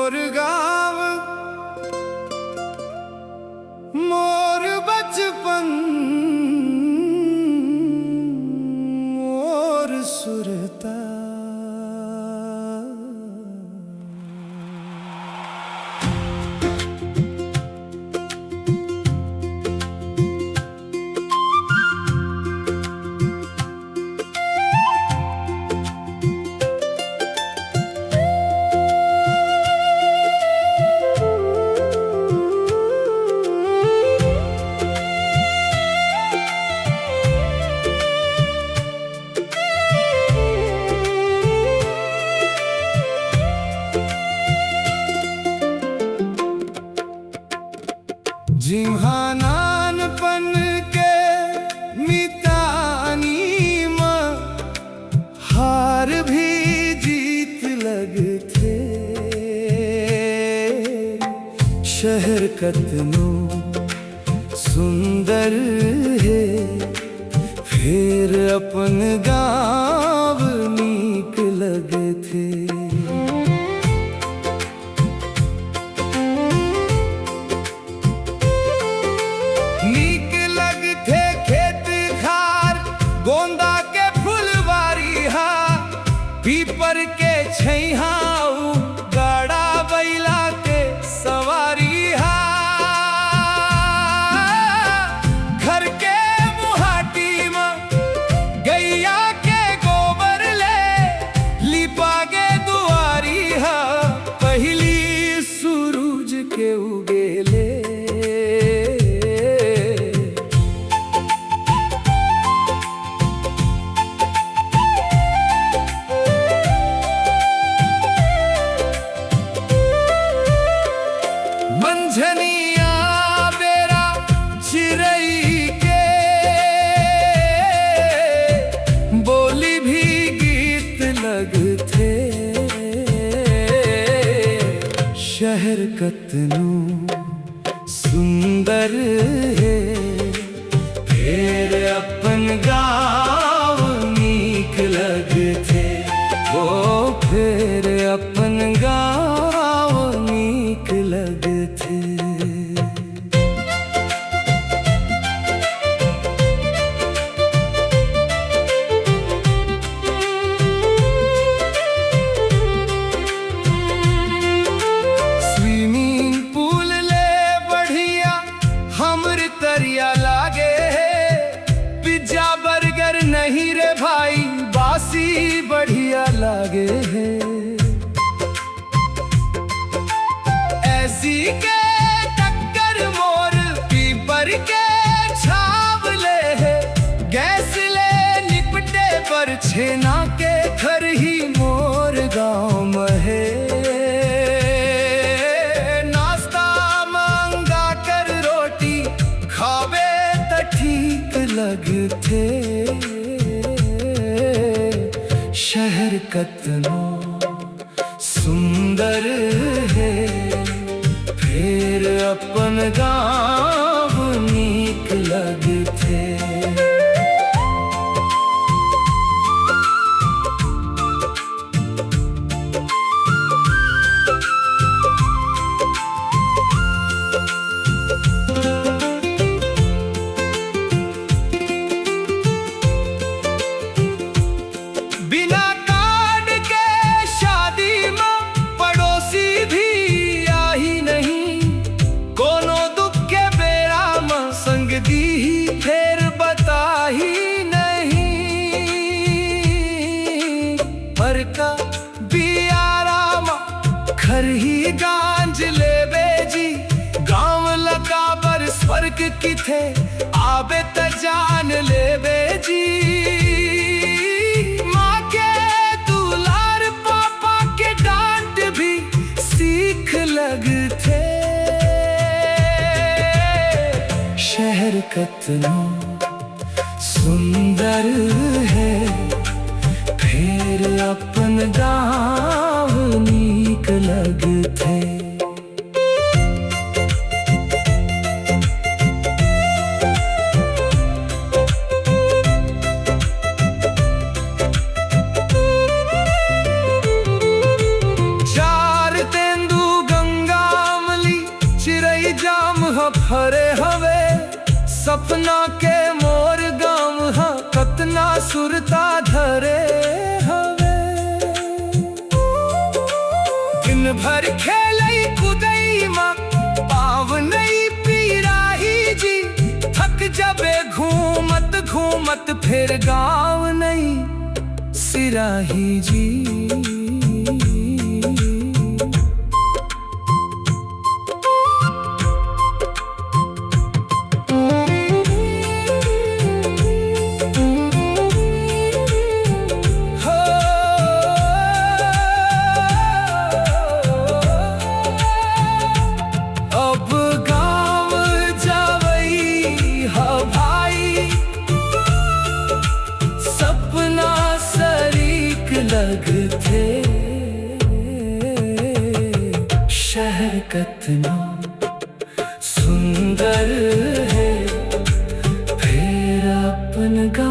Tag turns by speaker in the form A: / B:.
A: मोर गाँव मोर बचपन मोर सुरता। जिहाँ नानपन के मितानी में हार भी जीत लगथे। शहर कतनो सुंदर है फिर अपन गाँव नीक लगथे। गोंदा के फुलवारी हा पीपर के छैहा गाड़ा बैला के सवारी हा। घर के मुहाटी में गैया के गोबर ले लिपागे दुआरी हा। पहली सूरज के उगेले मंझनिया बेरा चिरई के बोली भी गीत लगथे। शहर कतनो सुंदर है फिर अपन गाँव नीक लगथे। वो फिर अपन गाँव नीक लगथे। स्विमिंग पूल ले बढ़िया हमर तरिया लागे है। पिज्जा बर्गर नहीं रे भाई बासी बढ़िया लागे है। ऐसी के टक्कर मोर पीपर के छावले है। गैस ले निपटे पर छेना के घर ही मोर गाँव में है। नाश्ता मंगा कर रोटी खावे त ठीक लगथे। शहर कतनो सुंदर है फिर अपन गाँव नीक लगथे। बिना कार्ड के शादी में पड़ोसी भी आई नहीं। कोनो दुख के बेरा में संग दी ही फिर बता ही नहीं। पर का बियारा में घर ही गांज लेबे जी। गाँव लगा बर स्वर्ग की थे आबे त जान लेबे जी। माँ के दुलार पापा के डांट भी सीख लगथे। शहर कतनो सुंदर है फिर अपन गाँव नीक लगथे। सपना के मोर गाम हाँ कतना सुरता धरे हवे। दिन भर खेलई कुदई माँ पाव नहीं पीराही जी। थक जबे घूमत घूमत फिर गाँव नहीं सिराही जी। अब गाँव जावई हा भाई सपना शरीक लगथे। शहर कतना सुंदर है फिर अपन गाँव